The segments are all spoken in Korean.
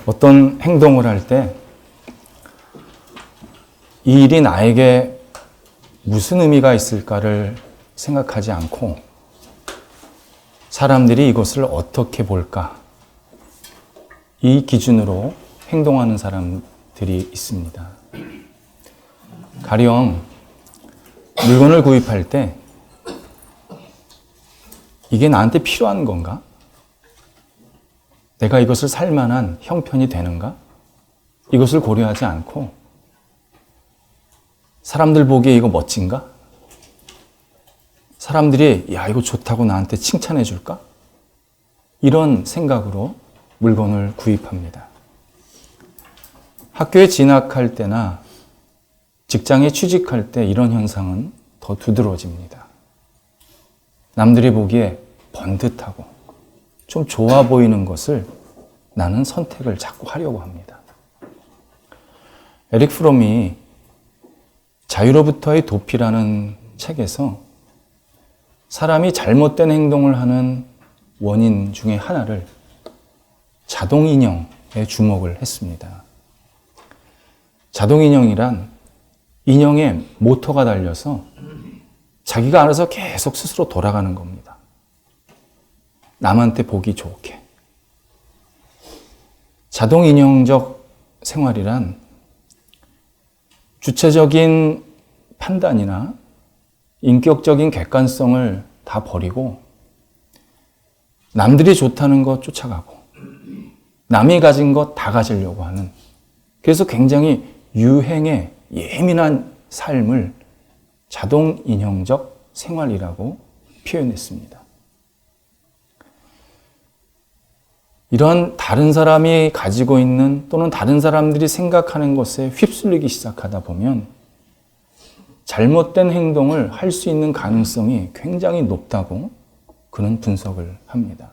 어떤 행동을 할 때 이 일이 나에게 무슨 의미가 있을까를 생각하지 않고 사람들이 이것을 어떻게 볼까? 이 기준으로 행동하는 사람들이 있습니다. 가령 물건을 구입할 때 이게 나한테 필요한 건가? 내가 이것을 살 만한 형편이 되는가? 이것을 고려하지 않고 사람들 보기에 이거 멋진가? 사람들이 야 이거 좋다고 나한테 칭찬해 줄까? 이런 생각으로 물건을 구입합니다. 학교에 진학할 때나 직장에 취직할 때 이런 현상은 더 두드러집니다. 남들이 보기에 번듯하고 좀 좋아 보이는 것을 나는 선택을 자꾸 하려고 합니다. 에릭 프롬이 자유로부터의 도피라는 책에서 사람이 잘못된 행동을 하는 원인 중에 하나를 자동인형에 주목을 했습니다. 자동인형이란 인형에 모터가 달려서 자기가 알아서 계속 스스로 돌아가는 겁니다. 남한테 보기 좋게. 자동인형적 생활이란 주체적인 판단이나 인격적인 객관성을 다 버리고 남들이 좋다는 것 쫓아가고 남이 가진 것 다 가지려고 하는, 그래서 굉장히 유행에 예민한 삶을 자동인형적 생활이라고 표현했습니다. 이런 다른 사람이 가지고 있는 또는 다른 사람들이 생각하는 것에 휩쓸리기 시작하다 보면 잘못된 행동을 할 수 있는 가능성이 굉장히 높다고 그는 분석을 합니다.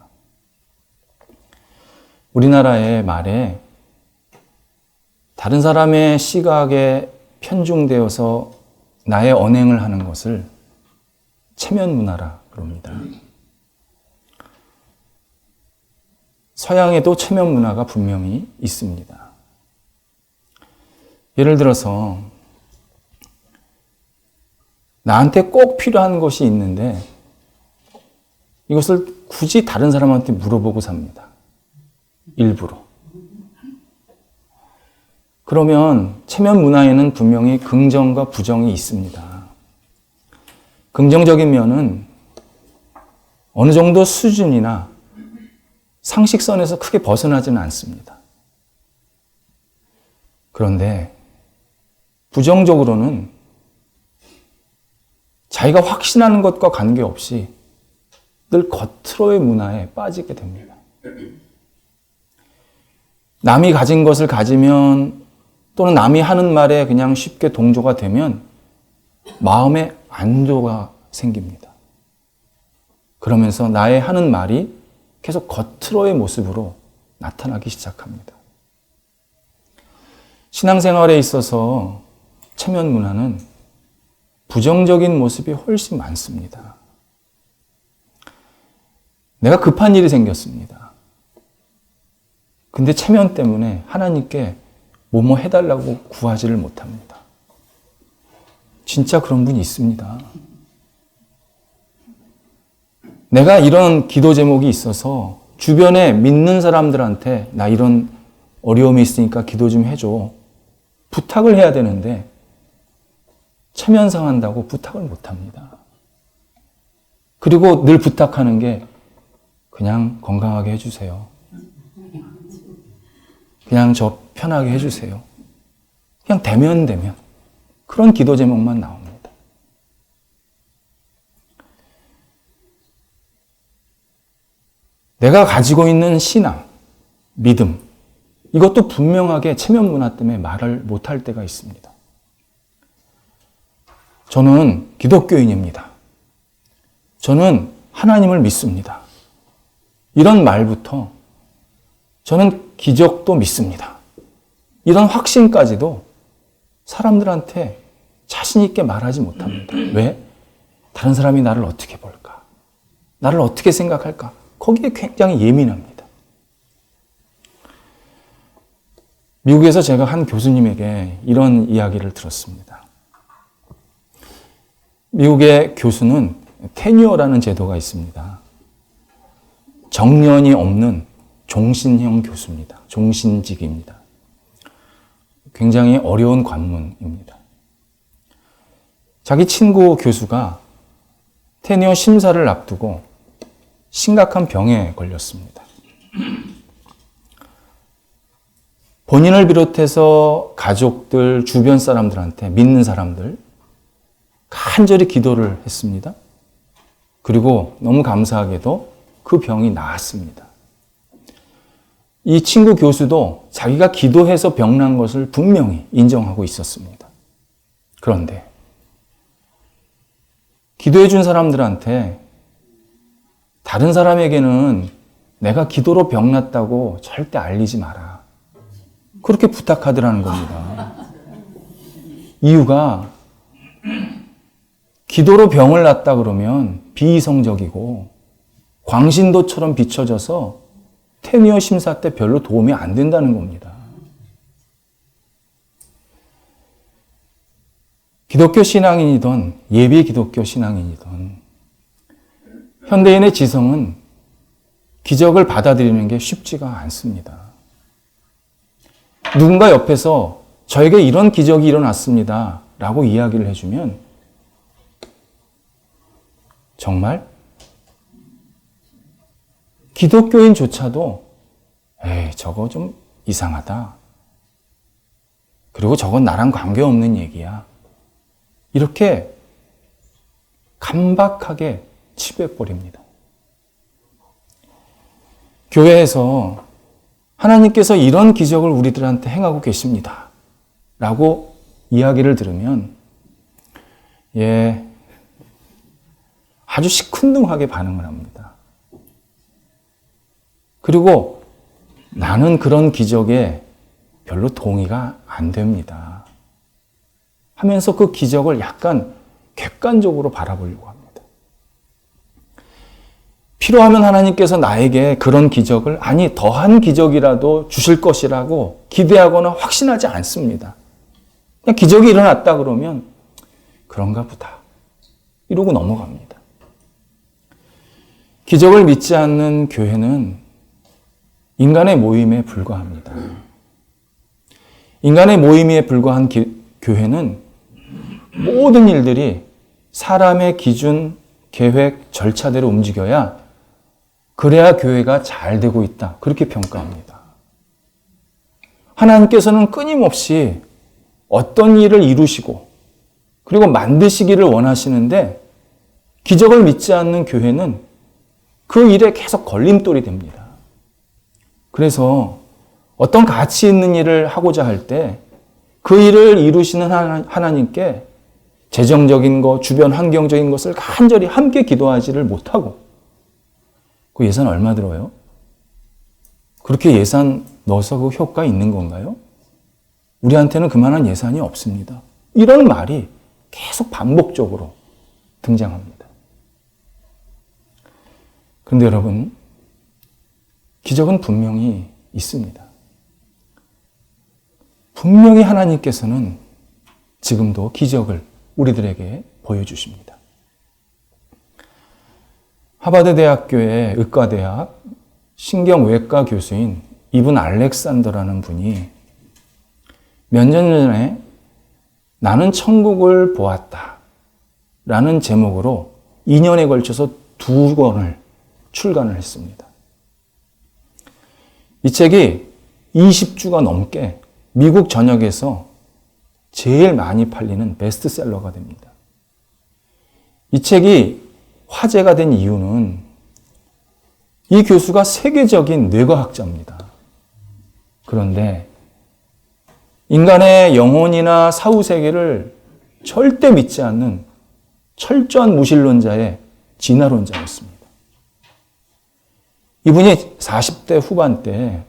우리나라의 말에 다른 사람의 시각에 편중되어서 나의 언행을 하는 것을 체면 문화라 그럽니다. 서양에도 체면 문화가 분명히 있습니다. 예를 들어서 나한테 꼭 필요한 것이 있는데 이것을 굳이 다른 사람한테 물어보고 삽니다. 일부러. 그러면 체면 문화에는 분명히 긍정과 부정이 있습니다. 긍정적인 면은 어느 정도 수준이나 상식선에서 크게 벗어나지는 않습니다. 그런데 부정적으로는 자기가 확신하는 것과 관계없이 늘 겉으로의 문화에 빠지게 됩니다. 남이 가진 것을 가지면 또는 남이 하는 말에 그냥 쉽게 동조가 되면 마음에 안도가 생깁니다. 그러면서 나의 하는 말이 계속 겉으로의 모습으로 나타나기 시작합니다. 신앙생활에 있어서 체면 문화는 부정적인 모습이 훨씬 많습니다. 내가 급한 일이 생겼습니다. 근데 체면 때문에 하나님께 뭐뭐 해달라고 구하지를 못합니다. 진짜 그런 분이 있습니다. 내가 이런 기도 제목이 있어서 주변에 믿는 사람들한테 나 이런 어려움이 있으니까 기도 좀 해줘. 부탁을 해야 되는데 체면 상한다고 부탁을 못합니다. 그리고 늘 부탁하는 게 그냥 건강하게 해주세요. 그냥 저 편하게 해주세요. 그냥 되면 그런 기도 제목만 나옵니다. 내가 가지고 있는 신앙, 믿음, 이것도 분명하게 체면 문화 때문에 말을 못할 때가 있습니다. 저는 기독교인입니다. 저는 하나님을 믿습니다. 이런 말부터 저는 기적도 믿습니다. 이런 확신까지도 사람들한테 자신 있게 말하지 못합니다. 왜? 다른 사람이 나를 어떻게 볼까? 나를 어떻게 생각할까? 거기에 굉장히 예민합니다. 미국에서 제가 한 교수님에게 이런 이야기를 들었습니다. 미국의 교수는 테뉴어라는 제도가 있습니다. 정년이 없는 종신형 교수입니다. 종신직입니다. 굉장히 어려운 관문입니다. 자기 친구 교수가 테뉴어 심사를 앞두고 심각한 병에 걸렸습니다. 본인을 비롯해서 가족들, 주변 사람들한테, 믿는 사람들 간절히 기도를 했습니다. 그리고 너무 감사하게도 그 병이 나았습니다. 이 친구 교수도 자기가 기도해서 병난 것을 분명히 인정하고 있었습니다. 그런데 기도해 준 사람들한테 다른 사람에게는 내가 기도로 병났다고 절대 알리지 마라. 그렇게 부탁하더라는 겁니다. 이유가 기도로 병을 났다 그러면 비이성적이고 광신도처럼 비춰져서 테뉴어 심사 때 별로 도움이 안 된다는 겁니다. 기독교 신앙인이든 예비 기독교 신앙인이든 현대인의 지성은 기적을 받아들이는 게 쉽지가 않습니다. 누군가 옆에서 저에게 이런 기적이 일어났습니다 라고 이야기를 해주면 정말 기독교인조차도 에이, 저거 좀 이상하다. 그리고 저건 나랑 관계없는 얘기야. 이렇게 간박하게 치부해버립니다. 교회에서 하나님께서 이런 기적을 우리들한테 행하고 계십니다. 라고 이야기를 들으면 아주 시큰둥하게 반응을 합니다. 그리고 나는 그런 기적에 별로 동의가 안 됩니다. 하면서 그 기적을 약간 객관적으로 바라보려고 합니다. 필요하면 하나님께서 나에게 그런 기적을, 아니 더한 기적이라도 주실 것이라고 기대하거나 확신하지 않습니다. 그냥 기적이 일어났다 그러면 그런가 보다 이러고 넘어갑니다. 기적을 믿지 않는 교회는 인간의 모임에 불과합니다. 인간의 모임에 불과한 교회는 모든 일들이 사람의 기준, 계획, 절차대로 움직여야 그래야 교회가 잘 되고 있다. 그렇게 평가합니다. 하나님께서는 끊임없이 어떤 일을 이루시고 그리고 만드시기를 원하시는데 기적을 믿지 않는 교회는 그 일에 계속 걸림돌이 됩니다. 그래서 어떤 가치 있는 일을 하고자 할 때 그 일을 이루시는 하나님께 재정적인 것, 주변 환경적인 것을 간절히 함께 기도하지를 못하고 그 예산 얼마 들어요? 그렇게 예산 넣어서 그 효과 있는 건가요? 우리한테는 그만한 예산이 없습니다. 이런 말이 계속 반복적으로 등장합니다. 그런데 여러분, 기적은 분명히 있습니다. 분명히 하나님께서는 지금도 기적을 우리들에게 보여주십니다. 하버드 대학교의 의과대학 신경외과 교수인 이분 알렉산더라는 분이 몇 년 전에 나는 천국을 보았다 라는 제목으로 2년에 걸쳐서 2권을 출간을 했습니다. 이 책이 20주가 넘게 미국 전역에서 제일 많이 팔리는 베스트셀러가 됩니다. 이 책이 화제가 된 이유는 이 교수가 세계적인 뇌과학자입니다. 그런데 인간의 영혼이나 사후세계를 절대 믿지 않는 철저한 무신론자의 진화론자였습니다. 이분이 40대 후반 때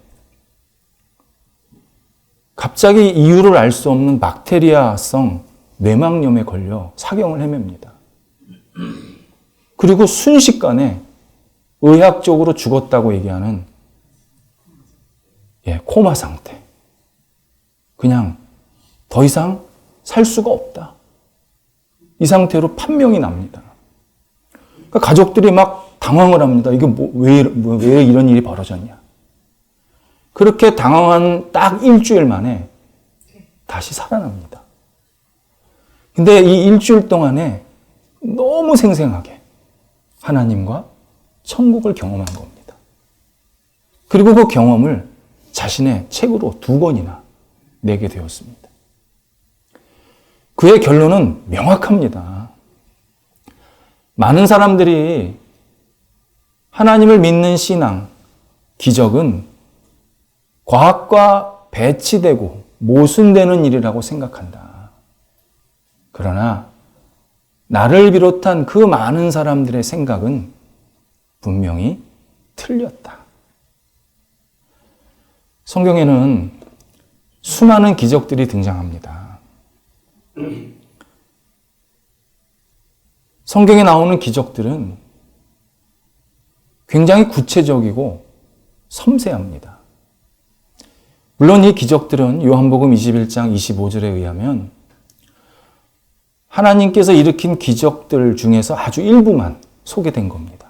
갑자기 이유를 알 수 없는 박테리아성 뇌막염에 걸려 사경을 헤맵니다. 그리고 순식간에 의학적으로 죽었다고 얘기하는 코마 상태. 그냥 더 이상 살 수가 없다. 이 상태로 판명이 납니다. 그러니까 가족들이 막 당황을 합니다. 이게 왜 이런 일이 벌어졌냐. 그렇게 당황한 딱 일주일 만에 다시 살아납니다. 근데 이 일주일 동안에 너무 생생하게 하나님과 천국을 경험한 겁니다. 그리고 그 경험을 자신의 책으로 2권이나 내게 되었습니다. 그의 결론은 명확합니다. 많은 사람들이 하나님을 믿는 신앙, 기적은 과학과 배치되고 모순되는 일이라고 생각한다. 그러나 나를 비롯한 그 많은 사람들의 생각은 분명히 틀렸다. 성경에는 수많은 기적들이 등장합니다. 성경에 나오는 기적들은 굉장히 구체적이고 섬세합니다. 물론 이 기적들은 요한복음 21장 25절에 의하면 하나님께서 일으킨 기적들 중에서 아주 일부만 소개된 겁니다.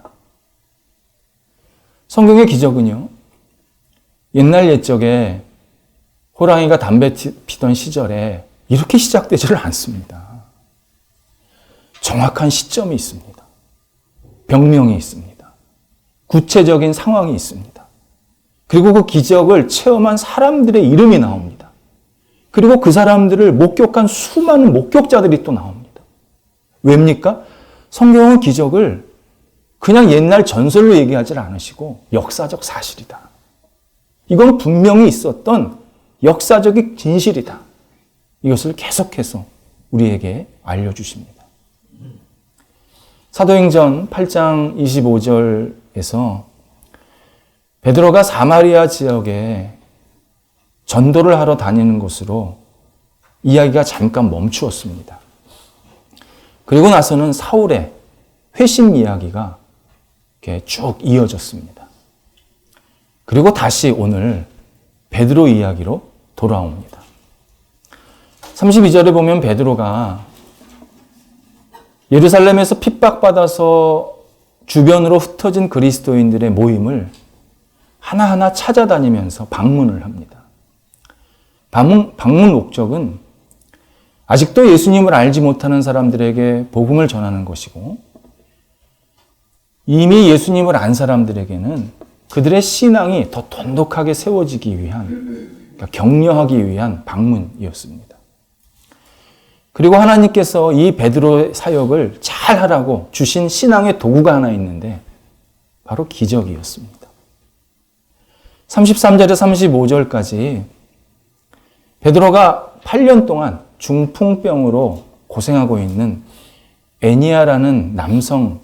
성경의 기적은요, 옛날 옛적에 호랑이가 담배 피던 시절에 이렇게 시작되지를 않습니다. 정확한 시점이 있습니다. 병명이 있습니다. 구체적인 상황이 있습니다. 그리고 그 기적을 체험한 사람들의 이름이 나옵니다. 그리고 그 사람들을 목격한 수많은 목격자들이 또 나옵니다. 왜입니까? 성경은 기적을 그냥 옛날 전설로 얘기하지 않으시고 역사적 사실이다. 이건 분명히 있었던 역사적인 진실이다. 이것을 계속해서 우리에게 알려주십니다. 사도행전 8장 25절에서 베드로가 사마리아 지역에 전도를 하러 다니는 곳으로 이야기가 잠깐 멈추었습니다. 그리고 나서는 사울의 회심 이야기가 이렇게 쭉 이어졌습니다. 그리고 다시 오늘 베드로 이야기로 돌아옵니다. 32절에 보면 베드로가 예루살렘에서 핍박받아서 주변으로 흩어진 그리스도인들의 모임을 하나하나 찾아다니면서 방문을 합니다. 방문 목적은 아직도 예수님을 알지 못하는 사람들에게 복음을 전하는 것이고, 이미 예수님을 안 사람들에게는 그들의 신앙이 더 돈독하게 세워지기 위한, 그러니까 격려하기 위한 방문이었습니다. 그리고 하나님께서 이 베드로의 사역을 잘 하라고 주신 신앙의 도구가 하나 있는데 바로 기적이었습니다. 33절에서 35절까지 베드로가 8년 동안 중풍병으로 고생하고 있는 애니아라는 남성을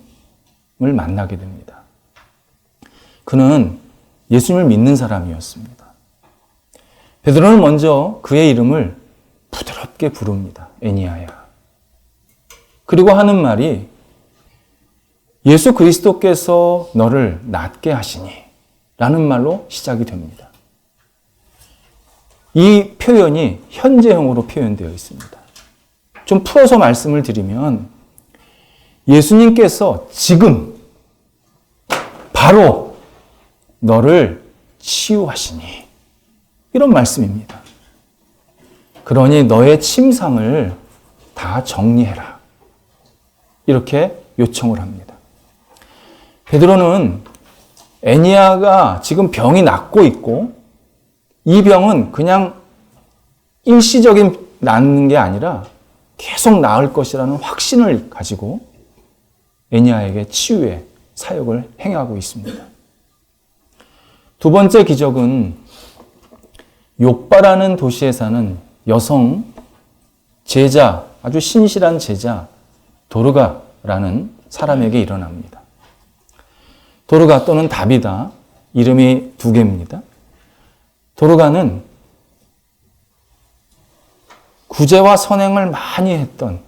만나게 됩니다. 그는 예수님을 믿는 사람이었습니다. 베드로는 먼저 그의 이름을 부드럽게 부릅니다. 애니아야. 그리고 하는 말이 예수 그리스도께서 너를 낫게 하시니 라는 말로 시작이 됩니다. 이 표현이 현재형으로 표현되어 있습니다. 좀 풀어서 말씀을 드리면 예수님께서 지금 바로 너를 치유하시니 이런 말씀입니다. 그러니 너의 침상을 다 정리해라. 이렇게 요청을 합니다. 베드로는 애니아가 지금 병이 낫고 있고 이 병은 그냥 일시적인 낫는 게 아니라 계속 나을 것이라는 확신을 가지고 애니아에게 치유의 사역을 행하고 있습니다. 두 번째 기적은 욥바라는 도시에 사는 여성 제자, 아주 신실한 제자 도르가라는 사람에게 일어납니다. 도르가 또는 다비다, 이름이 2개입니다. 도르가는 구제와 선행을 많이 했던,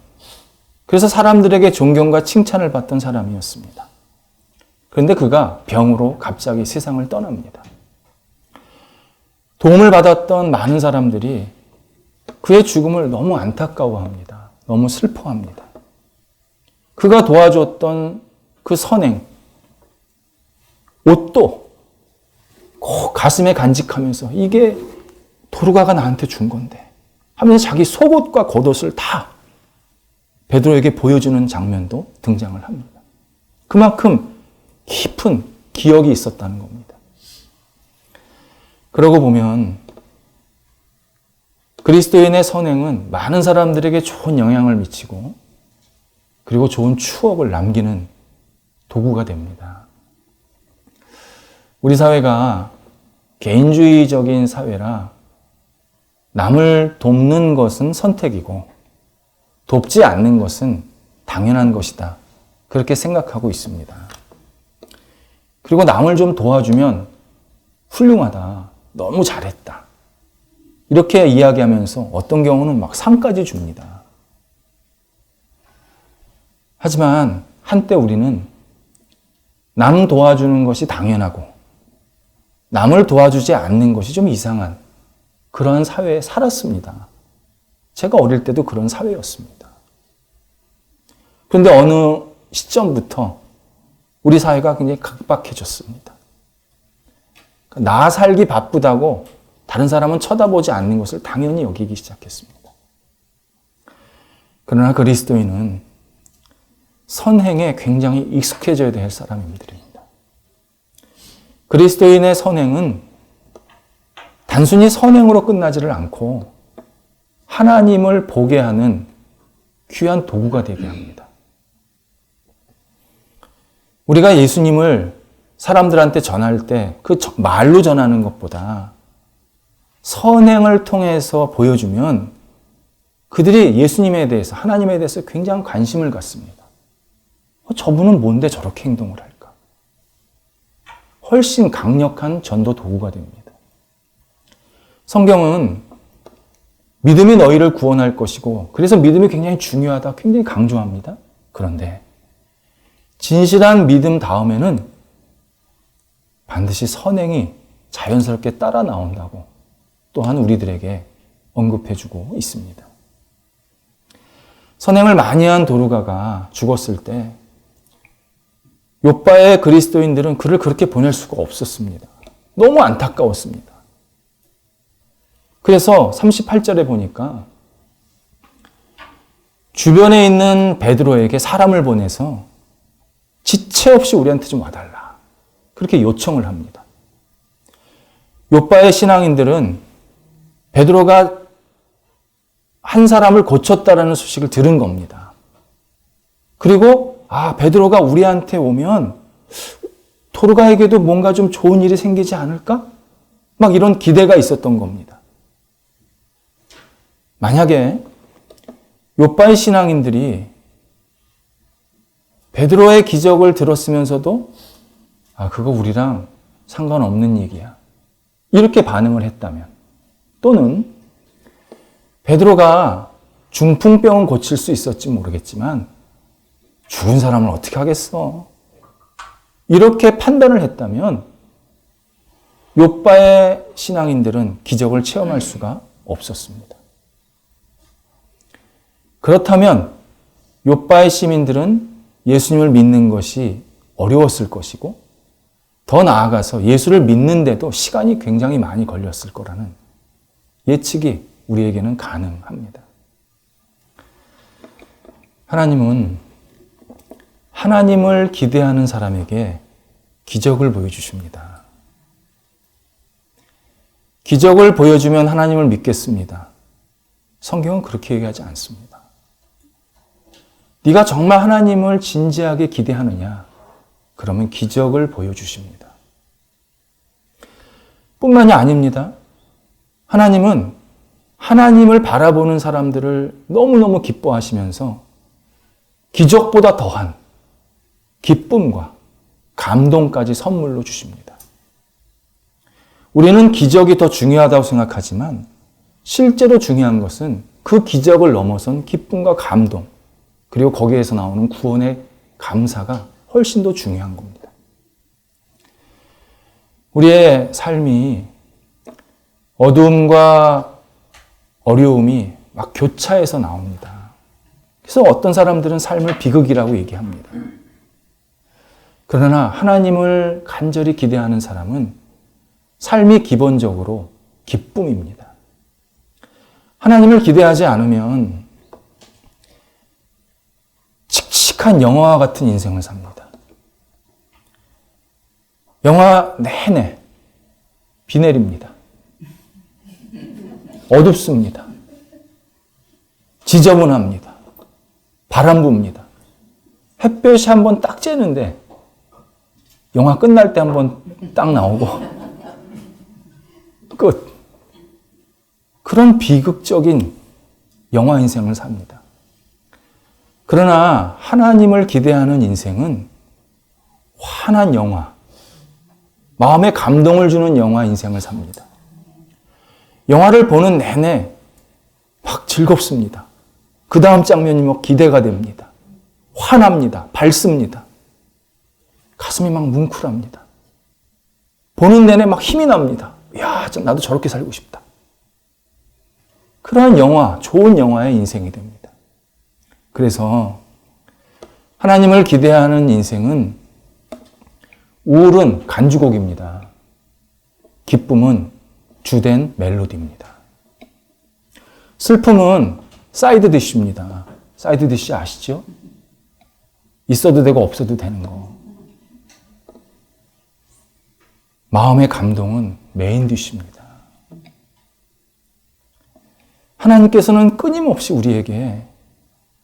그래서 사람들에게 존경과 칭찬을 받던 사람이었습니다. 그런데 그가 병으로 갑자기 세상을 떠납니다. 도움을 받았던 많은 사람들이 그의 죽음을 너무 안타까워합니다. 너무 슬퍼합니다. 그가 도와줬던 그 선행, 옷도 꼭 가슴에 간직하면서 이게 도르가가 나한테 준 건데 하면서 자기 속옷과 겉옷을 다 베드로에게 보여주는 장면도 등장을 합니다. 그만큼 깊은 기억이 있었다는 겁니다. 그러고 보면 그리스도인의 선행은 많은 사람들에게 좋은 영향을 미치고 그리고 좋은 추억을 남기는 도구가 됩니다. 우리 사회가 개인주의적인 사회라 남을 돕는 것은 선택이고 돕지 않는 것은 당연한 것이다. 그렇게 생각하고 있습니다. 그리고 남을 좀 도와주면 훌륭하다. 너무 잘했다. 이렇게 이야기하면서 어떤 경우는 막 상까지 줍니다. 하지만 한때 우리는 남 도와주는 것이 당연하고 남을 도와주지 않는 것이 좀 이상한 그러한 사회에 살았습니다. 제가 어릴 때도 그런 사회였습니다. 그런데 어느 시점부터 우리 사회가 굉장히 각박해졌습니다. 나 살기 바쁘다고 다른 사람은 쳐다보지 않는 것을 당연히 여기기 시작했습니다. 그러나 그리스도인은 선행에 굉장히 익숙해져야 될 사람입니다. 그리스도인의 선행은 단순히 선행으로 끝나지를 않고 하나님을 보게 하는 귀한 도구가 되게 합니다. 우리가 예수님을 사람들한테 전할 때 그 말로 전하는 것보다 선행을 통해서 보여주면 그들이 예수님에 대해서, 하나님에 대해서 굉장히 관심을 갖습니다. 저분은 뭔데 저렇게 행동을 할까? 훨씬 강력한 전도 도구가 됩니다. 성경은 믿음이 너희를 구원할 것이고, 그래서 믿음이 굉장히 중요하다, 굉장히 강조합니다. 그런데 진실한 믿음 다음에는 반드시 선행이 자연스럽게 따라 나온다고 또한 우리들에게 언급해주고 있습니다. 선행을 많이 한 도르가가 죽었을 때 욥바의 그리스도인들은 그를 그렇게 보낼 수가 없었습니다. 너무 안타까웠습니다. 그래서 38절에 보니까 주변에 있는 베드로에게 사람을 보내서 지체 없이 우리한테 좀 와달라. 그렇게 요청을 합니다. 욥바의 신앙인들은 베드로가 한 사람을 고쳤다라는 소식을 들은 겁니다. 그리고 베드로가 우리한테 오면 도르가에게도 뭔가 좀 좋은 일이 생기지 않을까? 막 이런 기대가 있었던 겁니다. 만약에 욥바의 신앙인들이 베드로의 기적을 들었으면서도 그거 우리랑 상관없는 얘기야. 이렇게 반응을 했다면, 또는 베드로가 중풍병은 고칠 수 있었지 모르겠지만 죽은 사람을 어떻게 하겠어? 이렇게 판단을 했다면 욥바의 신앙인들은 기적을 체험할 수가 없었습니다. 그렇다면 욥바의 시민들은 예수님을 믿는 것이 어려웠을 것이고, 더 나아가서 예수를 믿는데도 시간이 굉장히 많이 걸렸을 거라는 예측이 우리에게는 가능합니다. 하나님은 하나님을 기대하는 사람에게 기적을 보여주십니다. 기적을 보여주면 하나님을 믿겠습니다. 성경은 그렇게 얘기하지 않습니다. 네가 정말 하나님을 진지하게 기대하느냐? 그러면 기적을 보여주십니다. 뿐만이 아닙니다. 하나님은 하나님을 바라보는 사람들을 너무너무 기뻐하시면서 기적보다 더한 기쁨과 감동까지 선물로 주십니다. 우리는 기적이 더 중요하다고 생각하지만 실제로 중요한 것은 그 기적을 넘어선 기쁨과 감동, 그리고 거기에서 나오는 구원의 감사가 훨씬 더 중요한 겁니다. 우리의 삶이 어두움과 어려움이 막 교차해서 나옵니다. 그래서 어떤 사람들은 삶을 비극이라고 얘기합니다. 그러나 하나님을 간절히 기대하는 사람은 삶이 기본적으로 기쁨입니다. 하나님을 기대하지 않으면 칙칙한 영화와 같은 인생을 삽니다. 영화 내내 비 내립니다. 어둡습니다. 지저분합니다. 바람 붑니다. 햇볕이 한번 딱 쬐는데 영화 끝날 때 한번 딱 나오고 끝. 그런 비극적인 영화 인생을 삽니다. 그러나 하나님을 기대하는 인생은 환한 영화, 마음에 감동을 주는 영화 인생을 삽니다. 영화를 보는 내내 막 즐겁습니다. 그 다음 장면이 뭐 기대가 됩니다. 환합니다. 밝습니다. 가슴이 막 뭉클합니다. 보는 내내 막 힘이 납니다. 이야, 나도 저렇게 살고 싶다. 그러한 영화, 좋은 영화의 인생이 됩니다. 그래서 하나님을 기대하는 인생은 우울은 간주곡입니다. 기쁨은 주된 멜로디입니다. 슬픔은 사이드 디쉬입니다. 사이드 디쉬 아시죠? 있어도 되고 없어도 되는 거. 마음의 감동은 메인 디쉬입니다. 하나님께서는 끊임없이 우리에게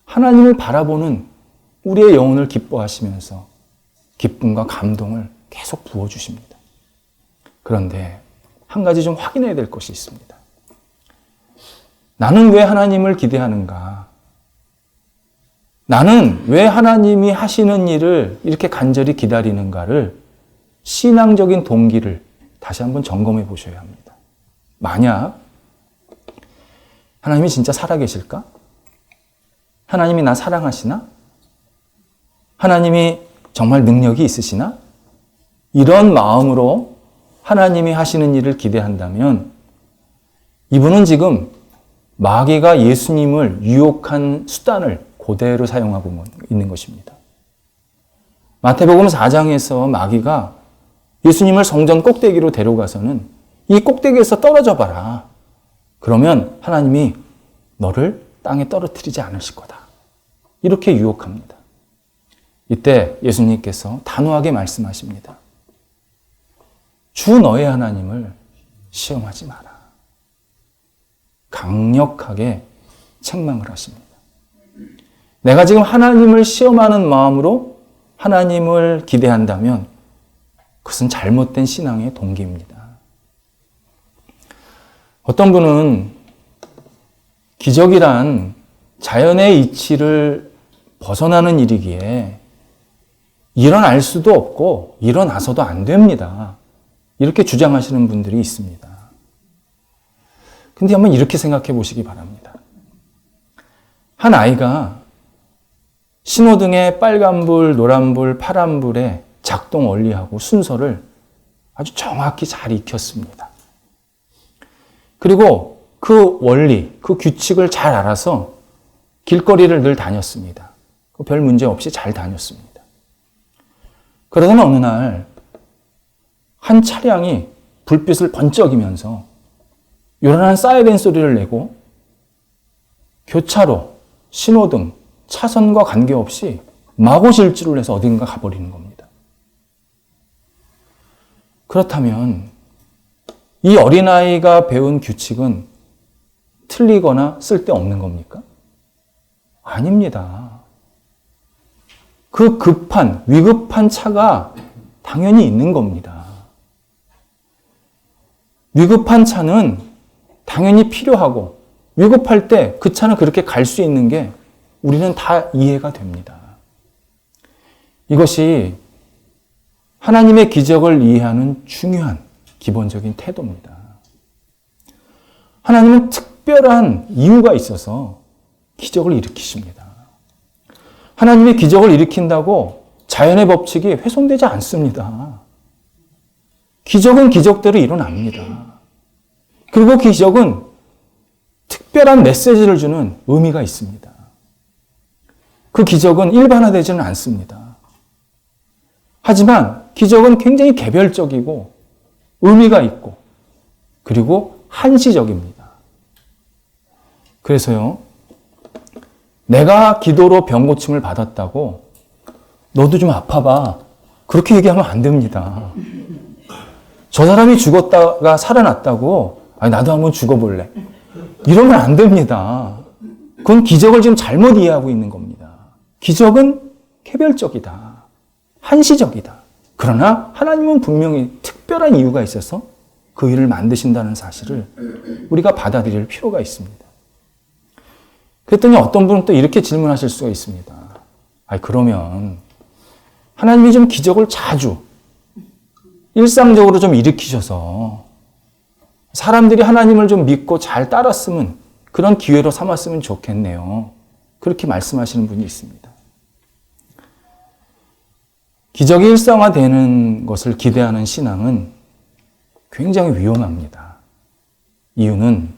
하나님을 바라보는 우리의 영혼을 기뻐하시면서 기쁨과 감동을 계속 부어주십니다. 그런데 한 가지 좀 확인해야 될 것이 있습니다. 나는 왜 하나님을 기대하는가? 나는 왜 하나님이 하시는 일을 이렇게 간절히 기다리는가를 신앙적인 동기를 다시 한번 점검해 보셔야 합니다. 만약 하나님이 진짜 살아계실까? 하나님이 나 사랑하시나? 하나님이 정말 능력이 있으시나? 이런 마음으로 하나님이 하시는 일을 기대한다면 이분은 지금 마귀가 예수님을 유혹한 수단을 그대로 사용하고 있는 것입니다. 마태복음 4장에서 마귀가 예수님을 성전 꼭대기로 데려가서는 이 꼭대기에서 떨어져 봐라. 그러면 하나님이 너를 땅에 떨어뜨리지 않으실 거다. 이렇게 유혹합니다. 이때 예수님께서 단호하게 말씀하십니다. 주 너의 하나님을 시험하지 마라. 강력하게 책망을 하십니다. 내가 지금 하나님을 시험하는 마음으로 하나님을 기대한다면 그것은 잘못된 신앙의 동기입니다. 어떤 분은 기적이란 자연의 이치를 벗어나는 일이기에 일어날 수도 없고 일어나서도 안 됩니다. 이렇게 주장하시는 분들이 있습니다. 근데 한번 이렇게 생각해 보시기 바랍니다. 한 아이가 신호등의 빨간불, 노란불, 파란불의 작동 원리하고 순서를 아주 정확히 잘 익혔습니다. 그리고 그 원리, 그 규칙을 잘 알아서 길거리를 늘 다녔습니다. 별 문제 없이 잘 다녔습니다. 그러던 어느 날 한 차량이 불빛을 번쩍이면서 요란한 사이렌 소리를 내고 교차로, 신호등, 차선과 관계없이 마구 질주를 해서 어딘가 가버리는 겁니다. 그렇다면 이 어린아이가 배운 규칙은 틀리거나 쓸데없는 겁니까? 아닙니다. 그 급한, 위급한 차가 당연히 있는 겁니다. 위급한 차는 당연히 필요하고 위급할 때 그 차는 그렇게 갈 수 있는 게 우리는 다 이해가 됩니다. 이것이 하나님의 기적을 이해하는 중요한 기본적인 태도입니다. 하나님은 특별한 이유가 있어서 기적을 일으키십니다. 하나님이 기적을 일으킨다고 자연의 법칙이 훼손되지 않습니다. 기적은 기적대로 일어납니다. 그리고 기적은 특별한 메시지를 주는 의미가 있습니다. 그 기적은 일반화되지는 않습니다. 하지만 기적은 굉장히 개별적이고 의미가 있고 그리고 한시적입니다. 그래서요, 내가 기도로 병 고침을 받았다고 너도 좀 아파봐, 그렇게 얘기하면 안 됩니다. 저 사람이 죽었다가 살아났다고 아니 나도 한번 죽어볼래, 이러면 안 됩니다. 그건 기적을 지금 잘못 이해하고 있는 겁니다. 기적은 개별적이다, 한시적이다. 그러나 하나님은 분명히 특별한 이유가 있어서 그 일을 만드신다는 사실을 우리가 받아들일 필요가 있습니다. 그랬더니 어떤 분은 또 이렇게 질문하실 수가 있습니다. 아니 그러면 하나님이 좀 기적을 자주 일상적으로 좀 일으키셔서 사람들이 하나님을 좀 믿고 잘 따랐으면, 그런 기회로 삼았으면 좋겠네요. 그렇게 말씀하시는 분이 있습니다. 기적이 일상화되는 것을 기대하는 신앙은 굉장히 위험합니다. 이유는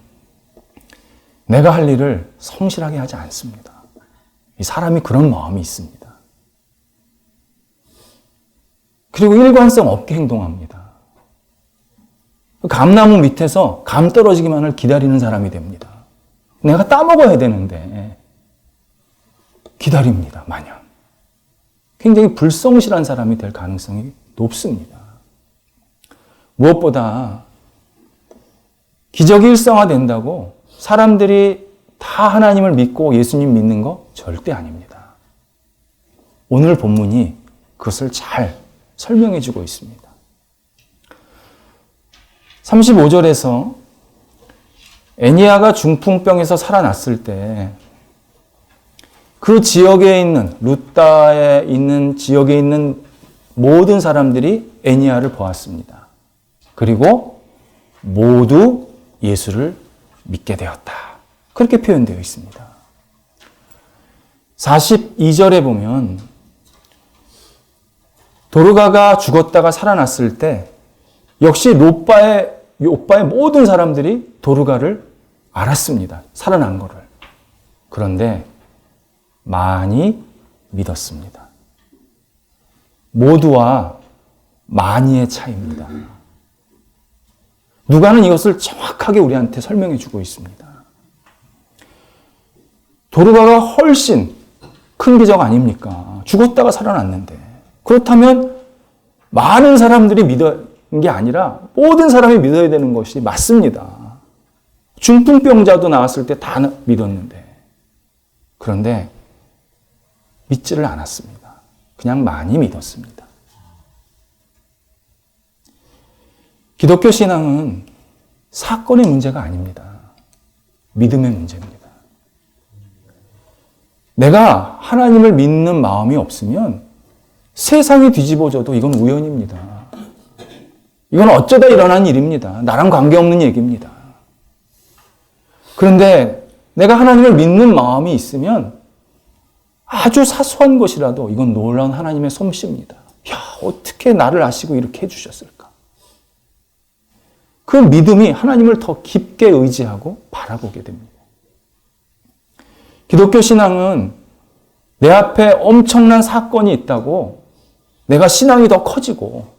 내가 할 일을 성실하게 하지 않습니다. 이 사람이 그런 마음이 있습니다. 그리고 일관성 없게 행동합니다. 감나무 밑에서 감 떨어지기만을 기다리는 사람이 됩니다. 내가 따먹어야 되는데 기다립니다, 마냥. 굉장히 불성실한 사람이 될 가능성이 높습니다. 무엇보다 기적이 일상화된다고 사람들이 다 하나님을 믿고 예수님 믿는 거 절대 아닙니다. 오늘 본문이 그것을 잘 설명해 주고 있습니다. 35절에서 애니야가 중풍병에서 살아났을 때 그 지역에 있는, 루다에 있는 지역에 있는 모든 사람들이 애니야를 보았습니다. 그리고 모두 예수를 믿게 되었다. 그렇게 표현되어 있습니다. 42절에 보면 도르가가 죽었다가 살아났을 때 역시 롯바의 모든 사람들이 도르가를 알았습니다. 살아난 거를. 그런데 많이 믿었습니다. 모두와 많이의 차이입니다. 누가는 이것을 정확하게 우리한테 설명해 주고 있습니다. 도르가가 훨씬 큰 기적 아닙니까? 죽었다가 살아났는데. 그렇다면 많은 사람들이 믿은 게 아니라 모든 사람이 믿어야 되는 것이 맞습니다. 중풍병자도 나왔을 때 다 믿었는데. 그런데 믿지를 않았습니다. 그냥 많이 믿었습니다. 기독교 신앙은 사건의 문제가 아닙니다. 믿음의 문제입니다. 내가 하나님을 믿는 마음이 없으면 세상이 뒤집어져도 이건 우연입니다. 이건 어쩌다 일어난 일입니다. 나랑 관계없는 얘기입니다. 그런데 내가 하나님을 믿는 마음이 있으면 아주 사소한 것이라도 이건 놀라운 하나님의 솜씨입니다. 야, 어떻게 나를 아시고 이렇게 해주셨을까? 그 믿음이 하나님을 더 깊게 의지하고 바라보게 됩니다. 기독교 신앙은 내 앞에 엄청난 사건이 있다고 내가 신앙이 더 커지고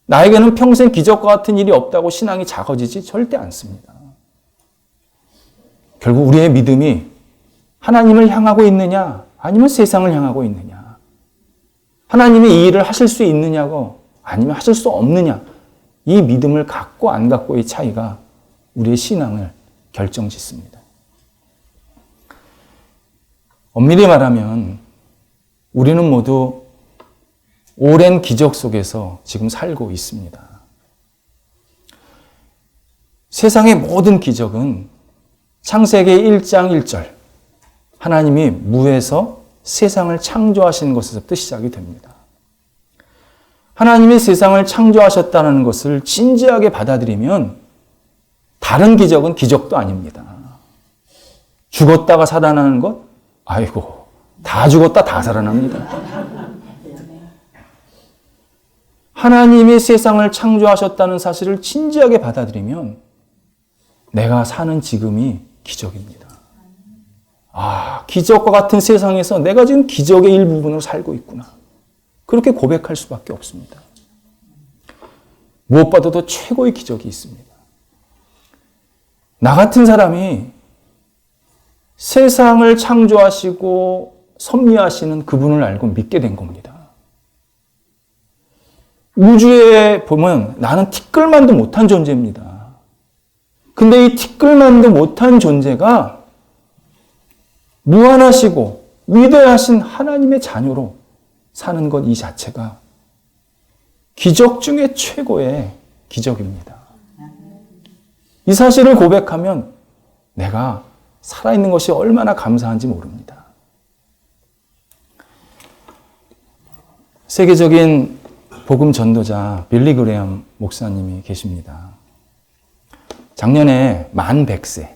나에게는 평생 기적과 같은 일이 없다고 신앙이 작아지지 절대 않습니다. 결국 우리의 믿음이 하나님을 향하고 있느냐 아니면 세상을 향하고 있느냐, 하나님이 이 일을 하실 수 있느냐고 아니면 하실 수 없느냐, 이 믿음을 갖고 안 갖고의 차이가 우리의 신앙을 결정짓습니다. 엄밀히 말하면 우리는 모두 오랜 기적 속에서 지금 살고 있습니다. 세상의 모든 기적은 창세기 1장 1절 하나님이 무에서 세상을 창조하신 것에서부터 시작이 됩니다. 하나님이 세상을 창조하셨다는 것을 진지하게 받아들이면 다른 기적은 기적도 아닙니다. 죽었다가 살아나는 것? 아이고, 다 죽었다 다 살아납니다. 하나님이 세상을 창조하셨다는 사실을 진지하게 받아들이면 내가 사는 지금이 기적입니다. 아, 기적과 같은 세상에서 내가 지금 기적의 일부분으로 살고 있구나. 그렇게 고백할 수밖에 없습니다. 무엇보다도 최고의 기적이 있습니다. 나 같은 사람이 세상을 창조하시고 섭리하시는 그분을 알고 믿게 된 겁니다. 우주에 보면 나는 티끌만도 못한 존재입니다. 근데 이 티끌만도 못한 존재가 무한하시고 위대하신 하나님의 자녀로 사는 것 이 자체가 기적 중에 최고의 기적입니다. 이 사실을 고백하면 내가 살아있는 것이 얼마나 감사한지 모릅니다. 세계적인 복음 전도자 빌리 그레엄 목사님이 계십니다. 작년에 만 100세,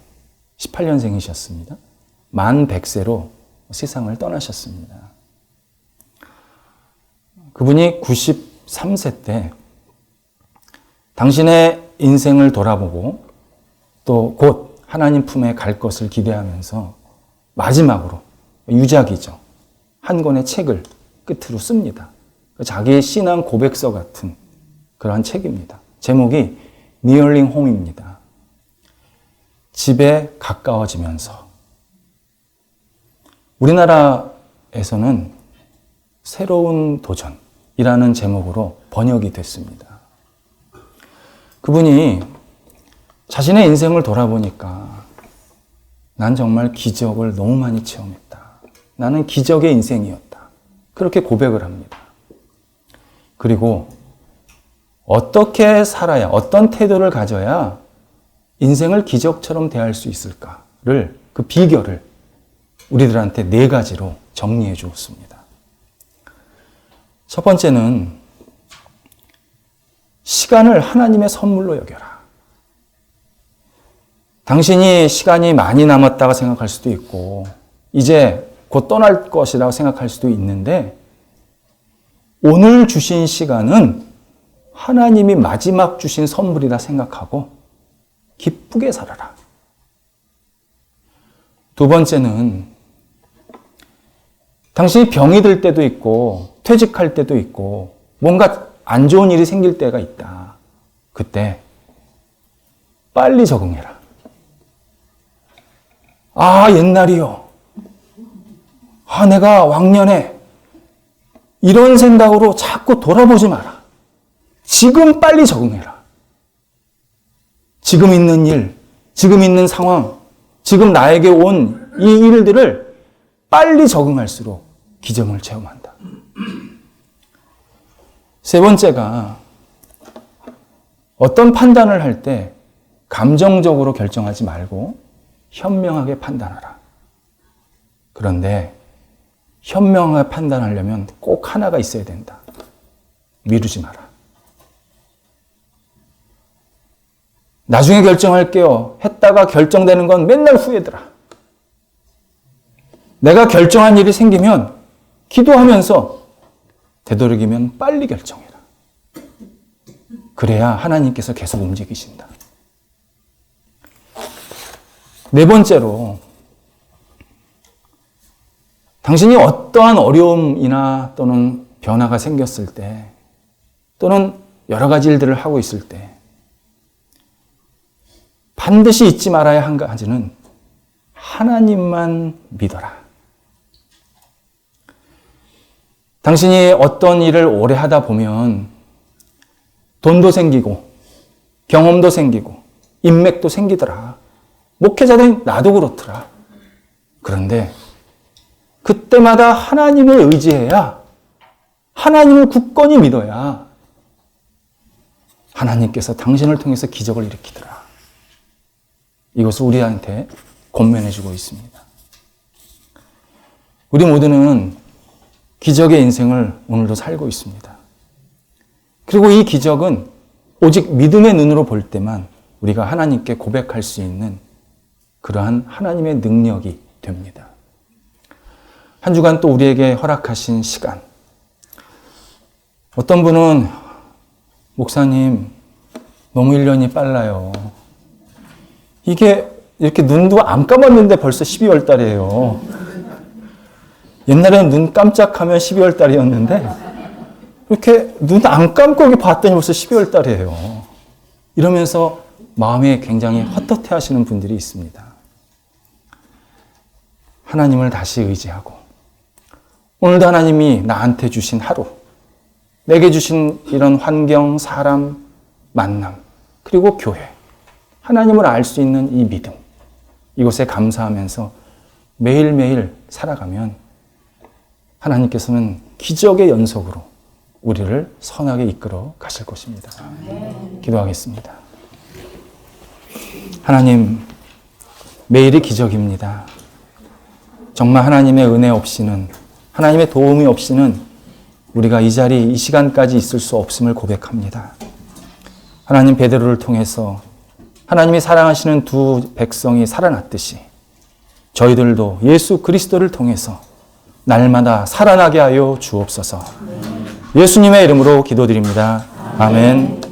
18년생이셨습니다. 만 100세로 세상을 떠나셨습니다. 그분이 93세 때 당신의 인생을 돌아보고 또 곧 하나님 품에 갈 것을 기대하면서 마지막으로 유작이죠. 한 권의 책을 끝으로 씁니다. 자기의 신앙 고백서 같은 그러한 책입니다. 제목이 Nearing Home입니다. 집에 가까워지면서. 우리나라에서는 새로운 도전이라는 제목으로 번역이 됐습니다. 그분이 자신의 인생을 돌아보니까 난 정말 기적을 너무 많이 체험했다. 나는 기적의 인생이었다. 그렇게 고백을 합니다. 그리고 어떻게 살아야, 어떤 태도를 가져야 인생을 기적처럼 대할 수 있을까를, 그 비결을 우리들한테 4가지로 정리해 주었습니다. 첫 번째는 시간을 하나님의 선물로 여겨라. 당신이 시간이 많이 남았다고 생각할 수도 있고 이제 곧 떠날 것이라고 생각할 수도 있는데 오늘 주신 시간은 하나님이 마지막 주신 선물이라 생각하고 기쁘게 살아라. 두 번째는 당신이 병이 들 때도 있고 퇴직할 때도 있고 뭔가 안 좋은 일이 생길 때가 있다. 그때 빨리 적응해라. 아, 옛날이요. 아, 내가 왕년에 이런 생각으로 자꾸 돌아보지 마라. 지금 빨리 적응해라. 지금 있는 일, 지금 있는 상황, 지금 나에게 온 이 일들을 빨리 적응할수록 기적을 체험한다. 세 번째가 어떤 판단을 할 때 감정적으로 결정하지 말고 현명하게 판단하라. 그런데 현명하게 판단하려면 꼭 하나가 있어야 된다. 미루지 마라. 나중에 결정할게요. 했다가 결정되는 건 맨날 후회더라. 내가 결정한 일이 생기면 기도하면서 되도록이면 빨리 결정해라. 그래야 하나님께서 계속 움직이신다. 네 번째로 당신이 어떠한 어려움이나 또는 변화가 생겼을 때 또는 여러 가지 일들을 하고 있을 때 반드시 잊지 말아야 한 가지는 하나님만 믿어라. 당신이 어떤 일을 오래 하다 보면 돈도 생기고 경험도 생기고 인맥도 생기더라. 목회자들 나도 그렇더라. 그런데 그때마다 하나님을 의지해야, 하나님을 굳건히 믿어야 하나님께서 당신을 통해서 기적을 일으키더라. 이것을 우리한테 권면해주고 있습니다. 우리 모두는 기적의 인생을 오늘도 살고 있습니다. 그리고 이 기적은 오직 믿음의 눈으로 볼 때만 우리가 하나님께 고백할 수 있는 그러한 하나님의 능력이 됩니다. 한 주간 또 우리에게 허락하신 시간. 어떤 분은 목사님 너무 1년이 빨라요. 이게 이렇게 눈도 안 감았는데 벌써 12월 달이에요. 옛날에는 눈 깜짝하면 12월 달이었는데 이렇게 눈 안 감고 여기 봤더니 벌써 12월 달이에요. 이러면서 마음에 굉장히 헛헛해 하시는 분들이 있습니다. 하나님을 다시 의지하고 오늘도 하나님이 나한테 주신 하루, 내게 주신 이런 환경, 사람, 만남, 그리고 교회, 하나님을 알 수 있는 이 믿음, 이곳에 감사하면서 매일매일 살아가면 하나님께서는 기적의 연속으로 우리를 선하게 이끌어 가실 것입니다. 기도하겠습니다. 하나님, 매일이 기적입니다. 정말 하나님의 은혜 없이는, 하나님의 도움이 없이는 우리가 이 자리, 이 시간까지 있을 수 없음을 고백합니다. 하나님, 베드로를 통해서 하나님이 사랑하시는 두 백성이 살아났듯이 저희들도 예수 그리스도를 통해서 날마다 살아나게 하여 주옵소서. 예수님의 이름으로 기도드립니다. 아멘.